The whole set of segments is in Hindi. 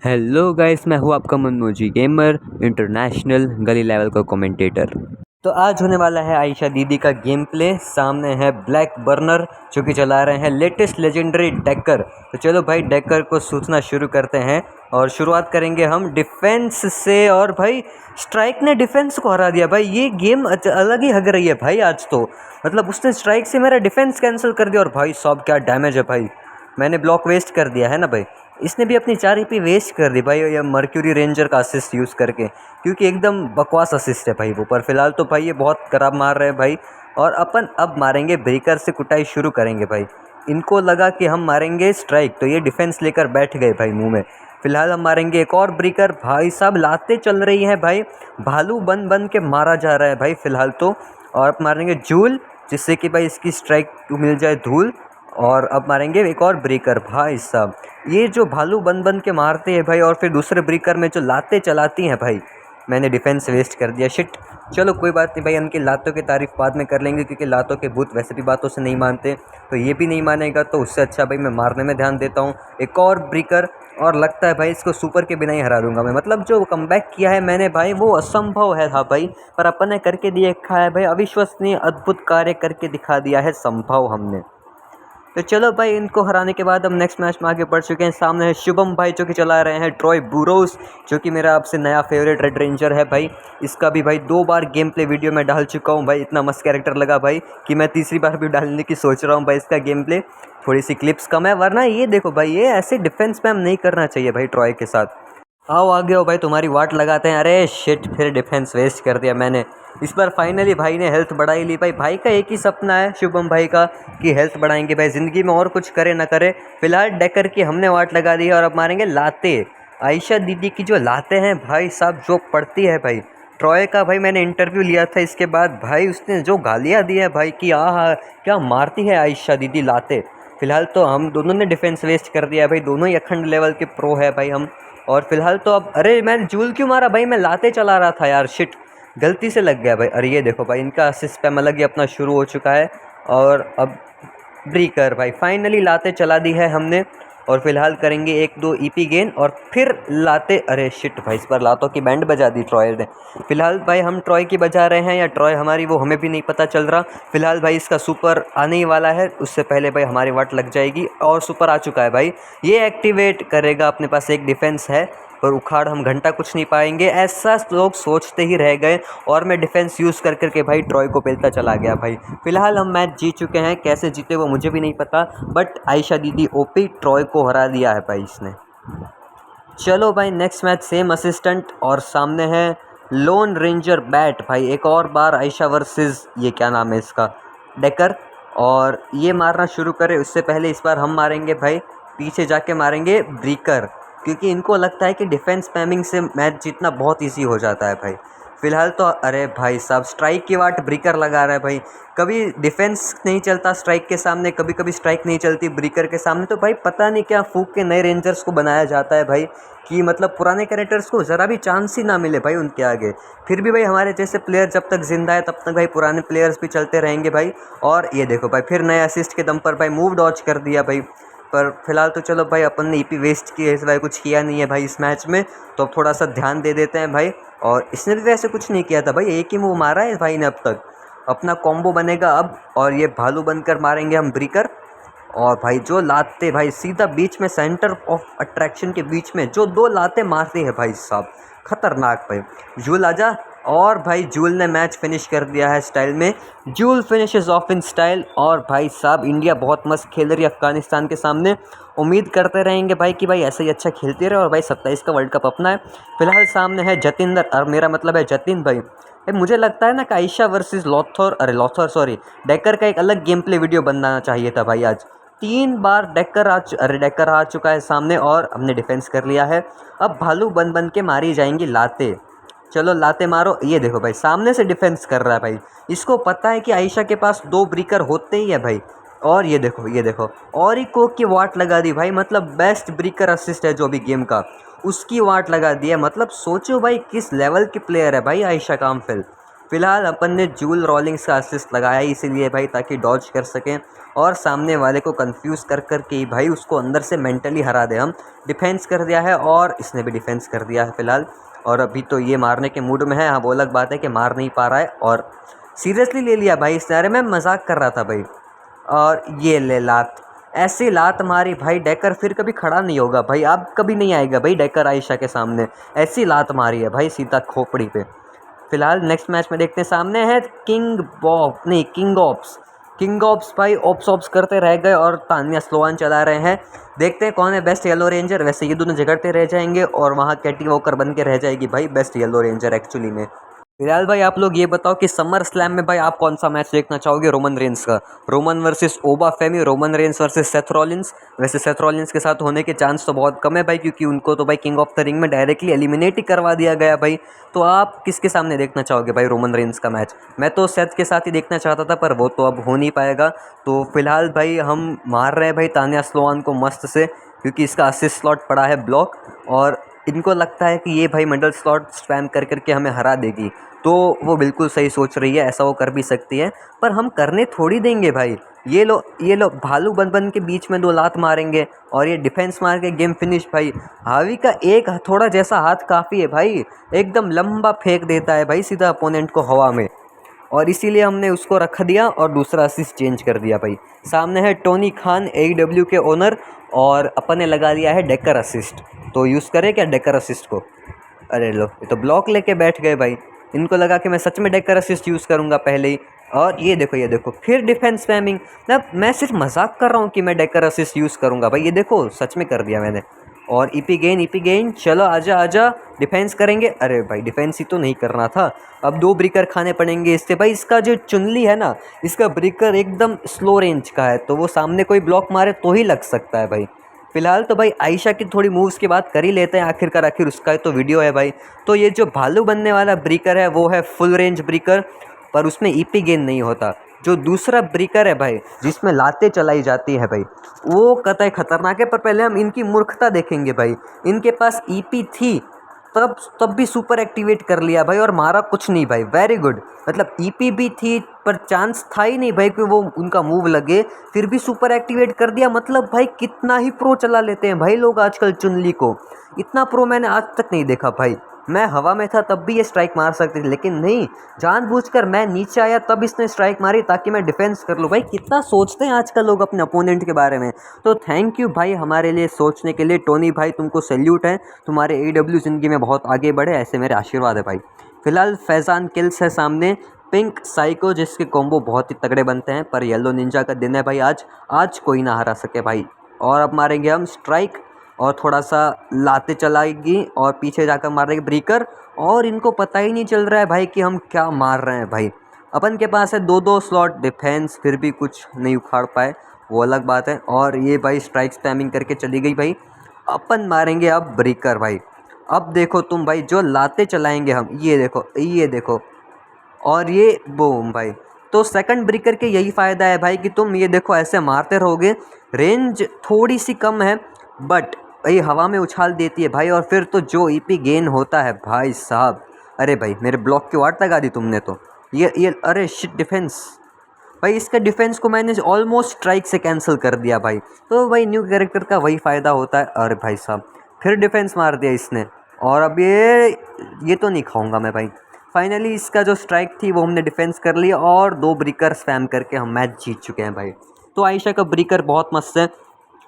हेलो गाइस, मैं हूँ आपका मनमोजी गेमर इंटरनेशनल गली लेवल का कमेंटेटर। तो आज होने वाला है आयशा दीदी का गेम प्ले। सामने है ब्लैक बर्नर जो कि चला रहे हैं लेटेस्ट लेजेंडरी डेकर। तो चलो भाई डेकर को सूचना शुरू करते हैं और शुरुआत करेंगे हम डिफेंस से। और भाई स्ट्राइक ने डिफेंस को हरा दिया भाई। ये गेम अलग ही हग रही है भाई आज तो। मतलब उसने स्ट्राइक से मेरा डिफेंस कैंसिल कर दिया और भाई साहब क्या डैमेज है भाई। मैंने ब्लॉक वेस्ट कर दिया है ना भाई। इसने भी अपनी 4 EP वेस्ट कर दी भाई ये मर्क्यूरी रेंजर का असिस्ट यूज़ करके, क्योंकि एकदम बकवास असिस्ट है भाई वो। पर फिलहाल तो भाई ये बहुत खराब मार रहे हैं भाई। और अपन अब मारेंगे ब्रेकर से कुटाई शुरू करेंगे भाई। इनको लगा कि हम मारेंगे स्ट्राइक तो ये डिफेंस लेकर बैठ गए भाई मुंह में। फिलहाल हम मारेंगे एक और ब्रेकर। भाई साहब लाते चल रही हैं भाई, भालू बन बन के मारा जा रहा है भाई फिलहाल तो। और अब मारेंगे जूल जिससे कि भाई इसकी स्ट्राइक मिल जाए धूल। और अब मारेंगे एक और ब्रेकर। भाई साहब ये जो भालू बन बन के मारते हैं भाई और फिर दूसरे ब्रेकर में जो लाते चलाती हैं भाई। मैंने डिफेंस वेस्ट कर दिया, शिट। चलो कोई बात नहीं भाई, उनकी लातों की तारीफ़ बाद में कर लेंगे, क्योंकि लातों के भूत वैसे भी बातों से नहीं मानते। तो ये भी नहीं मानेगा तो उससे अच्छा भाई मैं मारने में ध्यान देता हूँ। एक और ब्रेकर और लगता है भाई इसको सुपर के बिना ही हरा दूंगा मैं। मतलब जो कमबैक किया है मैंने भाई वो असंभव है था भाई, पर अपन ने करके दिखा है भाई। अविश्वसनीय अद्भुत कार्य करके दिखा दिया है संभव हमने। तो चलो भाई इनको हराने के बाद हम नेक्स्ट मैच में आगे बढ़ चुके हैं। सामने है शुभम भाई जो कि चला रहे हैं ट्रॉय बुरोस, जो कि मेरा आपसे नया फेवरेट रेड रेंजर है भाई। इसका भी भाई 2 बार गेम प्ले वीडियो में डाल चुका हूँ भाई। इतना मस्त कैरेक्टर लगा भाई कि मैं तीसरी बार भी डालने की सोच रहा हूँ भाई इसका गेम प्ले। थोड़ी सी क्लिप्स कम है, वरना ये देखो भाई ये ऐसे डिफेंस में हम नहीं करना चाहिए भाई ट्रॉय के साथ। आओ आगे हो भाई, तुम्हारी वाट लगाते हैं। अरे शिट, फिर डिफेंस वेस्ट कर दिया मैंने। इस बार फाइनली भाई ने हेल्थ बढ़ा ही ली भाई। भाई का एक ही सपना है शुभम भाई का कि हेल्थ बढ़ाएंगे भाई ज़िंदगी में, और कुछ करे ना करे। फिलहाल डेकर की हमने वाट लगा दी है और अब मारेंगे लाते। आयशा दीदी की जो लाते हैं भाई साहब जो पड़ती है भाई। ट्रॉय का भाई मैंने इंटरव्यू लिया था इसके बाद भाई, उसने जो गालियाँ दी है भाई कि हाँ क्या मारती है आयशा दीदी लाते। फिलहाल तो हम दोनों ने डिफेंस वेस्ट कर दिया भाई, दोनों ही अखंड लेवल के प्रो है भाई हम। और फिलहाल तो अब अरे मैंने जूल क्यों मारा भाई, मैं लाते चला रहा था यार, शिट गलती से लग गया भाई। अरे ये देखो भाई इनका असिस्ट स्पैम अलग ही अपना शुरू हो चुका है। और अब ब्रेकर भाई फाइनली लाते चला दी है हमने। और फिलहाल करेंगे 1-2 EP गेन और फिर लाते। अरे शिट भाई इस बार लातों की बैंड बजा दी ट्रॉय ने। फिलहाल भाई हम ट्रॉय की बजा रहे हैं या ट्रॉय हमारी, वो हमें भी नहीं पता चल रहा। फिलहाल भाई इसका सुपर आने ही वाला है, उससे पहले भाई हमारी वाट लग जाएगी। और सुपर आ चुका है भाई, ये एक्टिवेट करेगा। अपने पास एक डिफेंस है पर उखाड़ हम घंटा कुछ नहीं पाएंगे, ऐसा लोग सोचते ही रह गए। और मैं डिफेंस यूज़ कर करके भाई ट्रॉय को पेलता चला गया भाई। फिलहाल हम मैच जीत चुके हैं, कैसे जीते वो मुझे भी नहीं पता, बट आयशा दीदी ओपी ट्रॉय को हरा दिया है भाई इसने। चलो भाई नेक्स्ट मैच सेम असिस्टेंट और सामने है लोन रेंजर बैट भाई। एक और बार आयशा वर्सेस ये क्या नाम है इसका, डेकर। और ये मारना शुरू करे उससे पहले इस बार हम मारेंगे भाई, पीछे जाके मारेंगे ब्रेकर, क्योंकि इनको लगता है कि डिफेंस स्पैमिंग से मैच जीतना बहुत ईजी हो जाता है भाई। फिलहाल तो अरे भाई साहब स्ट्राइक की वाट ब्रेकर लगा रहा है भाई। कभी डिफेंस नहीं चलता स्ट्राइक के सामने, कभी कभी स्ट्राइक नहीं चलती ब्रेकर के सामने। तो भाई पता नहीं क्या फूक के नए रेंजर्स को बनाया जाता है भाई, कि मतलब पुराने कैरेक्टर्स को ज़रा भी चांस ही ना मिले भाई उनके आगे। फिर भी भाई हमारे जैसे प्लेयर जब तक जिंदा है तब तक भाई पुराने प्लेयर्स भी चलते रहेंगे भाई। और ये देखो भाई फिर नए असिस्ट के दम पर भाई मूव डॉच कर दिया भाई। पर फिलहाल तो चलो भाई अपन ने EP वेस्ट किए इस भाई, कुछ किया नहीं है भाई इस मैच में, तो अब थोड़ा सा ध्यान दे देते हैं भाई। और इसने भी वैसे कुछ नहीं किया था भाई, एक ही मूव मारा है भाई ने अब तक। अपना कॉम्बो बनेगा अब, और ये भालू बनकर मारेंगे हम ब्रेकर। और भाई जो लाते भाई सीधा बीच में, सेंटर ऑफ अट्रैक्शन के बीच में जो 2 लाते मारते हैं भाई साहब, खतरनाक भाई। जूल आजा। और भाई जूल ने मैच फिनिश कर दिया है स्टाइल में। Joule finishes of in style. और भाई साहब इंडिया बहुत मस्त खेल रही है अफगानिस्तान के सामने। उम्मीद करते रहेंगे भाई कि भाई ऐसे ही अच्छा खेलती रहे और भाई 27 का वर्ल्ड कप अपना है। फिलहाल सामने है जतिंदर, और मेरा मतलब है जतिन भाई। मुझे लगता है ना कि आयशा वर्सेस लॉथर, अरे लॉथर सॉरी, डेकर का एक अलग गेम प्ले वीडियो बनाना चाहिए था भाई आज। 3 बार डेकर आ चुका है सामने और हमने डिफेंस कर लिया है। अब भालू बन बन के मारी जाएंगी लाते। चलो लाते मारो। ये देखो भाई सामने से डिफेंस कर रहा है भाई, इसको पता है कि आयशा के पास 2 ब्रेकर होते ही है भाई। और ये देखो और ही कोक की वाट लगा दी भाई। मतलब बेस्ट ब्रेकर असिस्ट है जो भी गेम का, उसकी वाट लगा दी है। मतलब सोचो भाई किस लेवल की प्लेयर है भाई आयशा कामफिल। फ़िलहाल अपन ने जूल रॉलिंग्स का असिस्ट लगाया इसीलिए भाई ताकि डॉज कर सकें और सामने वाले को कंफ्यूज कर के ही भाई उसको अंदर से मेंटली हरा दे। हम डिफेंस कर दिया है और इसने भी डिफेंस कर दिया है फ़िलहाल, और अभी तो ये मारने के मूड में है। हाँ, वो अलग बात है कि मार नहीं पा रहा है और सीरियसली ले लिया भाई इसने। अरे मैं मजाक कर रहा था भाई। और ये ले लात, ऐसी लात मारी भाई, डेकर फिर कभी खड़ा नहीं होगा भाई, अब कभी नहीं आएगा भाई डेकर आयशा के सामने। ऐसी लात मारी है भाई सीधा खोपड़ी पे। फिलहाल नेक्स्ट मैच में देखते हैं, सामने है किंग ऑप्स भाई ऑप्स करते रह गए और तान्या स्लोवान चला रहे हैं। देखते हैं कौन है बेस्ट येलो रेंजर। वैसे ये दोनों झगड़ते रह जाएंगे और वहाँ कैटी वॉकर बन के रह जाएगी भाई बेस्ट येलो रेंजर एक्चुअली में। फिलहाल भाई आप लोग ये बताओ कि समर स्लैम में भाई आप कौन सा मैच देखना चाहोगे रोमन रेंस का? Roman versus Oba Femi, Roman Reigns versus Seth Rollins. वैसे सेथ रॉलिंस के साथ होने के चांस तो बहुत कम है भाई, क्योंकि उनको तो भाई किंग ऑफ द रिंग में डायरेक्टली एलिमिनेट ही करवा दिया गया भाई। तो आप किसके सामने देखना चाहोगे भाई रोमन रेंस का मैच? मैं तो सेथ के साथ ही देखना चाहता था पर वो तो अब हो नहीं पाएगा। तो फिलहाल भाई हम मार रहे हैं भाई तान्या स्लोवान को मस्त से, क्योंकि इसका असिस्ट स्लॉट पड़ा है ब्लॉक और इनको लगता है कि ये भाई मिडल स्लॉट स्पैम कर करके हमें हरा देगी। तो वो बिल्कुल सही सोच रही है, ऐसा वो कर भी सकती है, पर हम करने थोड़ी देंगे भाई। ये लो भालू बन के बीच में 2 लात मारेंगे और ये डिफेंस मार के गेम फिनिश भाई। हावी का एक थोड़ा जैसा हाथ काफ़ी है भाई, एकदम लंबा फेंक देता है भाई सीधा अपोनेंट को हवा में, और इसीलिए हमने उसको रख दिया और दूसरा असिस्ट चेंज कर दिया भाई। सामने है टोनी खान AEW के ओनर और अपन ने लगा दिया है डेकर असिस्ट। तो यूज़ करें क्या डेकर असिस्ट को? अरे लो, ये तो ब्लॉक लेके बैठ गए भाई। इनको लगा कि मैं सच में डेकर असिस्ट यूज़ करूँगा पहले ही, और ये देखो फिर डिफेंस स्पैमिंग। मतलब मैं सिर्फ मजाक कर रहा हूँ कि मैं डेकर असिस्ट यूज़ करूँगा भाई, ये देखो सच में कर दिया मैंने। और ईपी गेन, चलो आजा डिफेंस करेंगे। अरे भाई डिफेंस ही तो नहीं करना था, अब 2 ब्रिकर खाने पड़ेंगे इससे भाई। इसका जो चुनली है ना, इसका ब्रिकर एकदम स्लो रेंज का है, तो वो सामने कोई ब्लॉक मारे तो ही लग सकता है भाई। फिलहाल तो भाई आयशा की थोड़ी मूव्स की बात कर ही लेते हैं, आखिर उसका तो वीडियो है भाई। तो ये जो भालू बनने वाला ब्रिकर है वो है फुल रेंज ब्रिकर, पर उसमें ईपी गेन नहीं होता। जो दूसरा ब्रिकर है भाई जिसमें लातें चलाई जाती है भाई, वो कतई खतरनाक है। पर पहले हम इनकी मूर्खता देखेंगे भाई। इनके पास ईपी थी, तब भी सुपर एक्टिवेट कर लिया भाई और मारा कुछ नहीं भाई। वेरी गुड, मतलब ईपी भी थी पर चांस था ही नहीं भाई कि वो उनका मूव लगे, फिर भी सुपर एक्टिवेट कर दिया। मतलब भाई कितना ही प्रो चला लेते हैं भाई लोग आजकल चुनली को। इतना प्रो मैंने आज तक नहीं देखा भाई। मैं हवा में था तब भी ये स्ट्राइक मार सकती थी, लेकिन नहीं, जानबूझकर मैं नीचे आया तब इसने स्ट्राइक मारी ताकि मैं डिफेंस कर लूँ। भाई कितना सोचते हैं आजकल लोग अपने अपोनेंट के बारे में। तो थैंक यू भाई हमारे लिए सोचने के लिए। टोनी भाई तुमको सैल्यूट है, तुम्हारे AEW ज़िंदगी में बहुत आगे बढ़े, ऐसे मेरे आशीर्वाद है भाई। फिलहाल फैज़ान किल्स है सामने, पिंक साइको जिसके कॉम्बो बहुत ही तगड़े बनते हैं, पर येलो निंजा का दिन है भाई आज कोई ना हरा सके भाई। और अब मारेंगे हम स्ट्राइक और थोड़ा सा लाते चलाएगी और पीछे जाकर मारेंगे ब्रेकर, और इनको पता ही नहीं चल रहा है भाई कि हम क्या मार रहे हैं भाई। अपन के पास है 2 स्लॉट डिफेंस, फिर भी कुछ नहीं उखाड़ पाए, वो अलग बात है। और ये भाई स्ट्राइक स्पैमिंग करके चली गई भाई। अपन मारेंगे अब ब्रेकर भाई। अब देखो तुम भाई जो लाते चलाएंगे हम, ये देखो और ये बूम भाई। तो सेकंड ब्रेकर के यही फ़ायदा है भाई कि तुम ये देखो ऐसे मारते रहोगे, रेंज थोड़ी सी कम है बट ये हवा में उछाल देती है भाई, और फिर तो जो ईपी गेन होता है भाई साहब। अरे भाई मेरे ब्लॉक की वाट लगा दी तुमने तो। ये अरे शिट डिफेंस भाई, इसका डिफेंस को मैंने ऑलमोस्ट स्ट्राइक से कैंसिल कर दिया भाई। तो भाई न्यू कैरेक्टर का वही फ़ायदा होता है। अरे भाई साहब फिर डिफेंस मार दिया इसने, और अब ये तो नहीं खाऊंगा मैं भाई। फाइनली इसका जो स्ट्राइक थी वो हमने डिफेंस कर लिया और 2 ब्रेकर स्पैम करके हम मैच जीत चुके हैं भाई। तो आयशा का ब्रेकर बहुत मस्त है।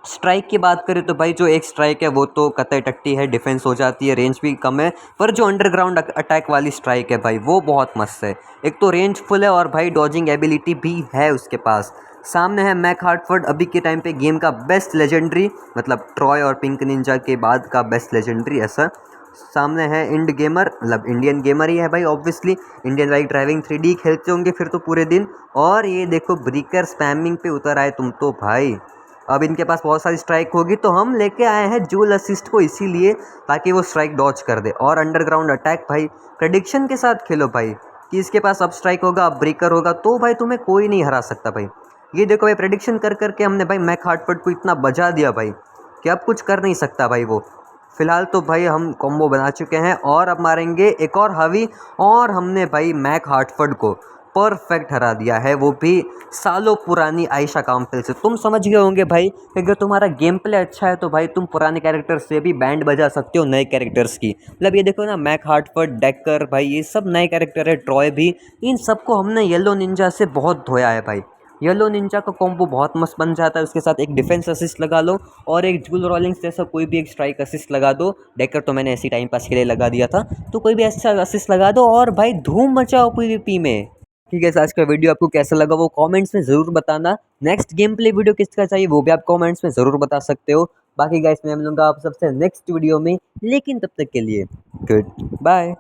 स्ट्राइक की बात करें तो भाई जो एक स्ट्राइक है वो तो कतई टट्टी है, डिफेंस हो जाती है, रेंज भी कम है, पर जो अंडरग्राउंड अटैक वाली स्ट्राइक है भाई वो बहुत मस्त है। एक तो रेंज फुल है और भाई डॉजिंग एबिलिटी भी है उसके पास। सामने है मैक हार्टफोर्ड, अभी के टाइम पे गेम का बेस्ट लेजेंडरी, मतलब ट्रॉय और पिंक निंजा के बाद का बेस्ट लेजेंडरी ऐसा। सामने है इंड गेमर, मतलब इंडियन गेमर ही है भाई obviously. Indian bike driving 3D खेलते होंगे फिर तो पूरे दिन। और ये देखो ब्रेकर स्पैमिंग पे उतर आए तुम तो भाई। अब इनके पास बहुत सारी स्ट्राइक होगी तो हम लेके आए हैं जूल असिस्ट को इसीलिए, ताकि वो स्ट्राइक डॉज कर दे। और अंडरग्राउंड अटैक भाई प्रेडिक्शन के साथ खेलो भाई कि इसके पास अब स्ट्राइक होगा, अब ब्रेकर होगा, तो भाई तुम्हें कोई नहीं हरा सकता भाई। ये देखो भाई प्रेडिक्शन कर करके हमने भाई मैक हार्टफोर्ड को इतना बजा दिया भाई कि अब कुछ कर नहीं सकता भाई वो। फ़िलहाल तो भाई हम कॉम्बो बना चुके हैं और अब मारेंगे एक और हावी, और हमने भाई मैक हार्टफोर्ड को परफेक्ट हरा दिया है, वो भी सालों पुरानी आयशा काम्पल से। तुम समझ गए होंगे भाई कि अगर तुम्हारा गेम प्ले अच्छा है तो भाई तुम पुराने कैरेक्टर से भी बैंड बजा सकते हो नए कैरेक्टर्स की। मतलब ये देखो ना, मैक हार्टफोर्ड, डेकर, भाई ये सब नए कैरेक्टर है, ट्रॉय भी, इन सबको हमने येलो निंजा से बहुत धोया है भाई। येलो निंजा का कॉम्बो बहुत मस्त बन जाता है, उसके साथ एक डिफेंस असिस्ट लगा लो और एक जूल रॉलिंग्स जैसा कोई भी एक स्ट्राइक असिस्ट लगा दो। डेकर तो मैंने ऐसी टाइम पास के लिए लगा दिया था, तो कोई भी ऐसा असिस्ट लगा दो और भाई धूम मचाओ पीवीपी में। ठीक है, आज का वीडियो आपको कैसा लगा वो कमेंट्स में ज़रूर बताना। नेक्स्ट गेम प्ले वीडियो किसका चाहिए वो भी आप कमेंट्स में ज़रूर बता सकते हो। बाकी गाइस मैं मिलूंगा आप सबसे नेक्स्ट वीडियो में, लेकिन तब तक के लिए गुड बाय।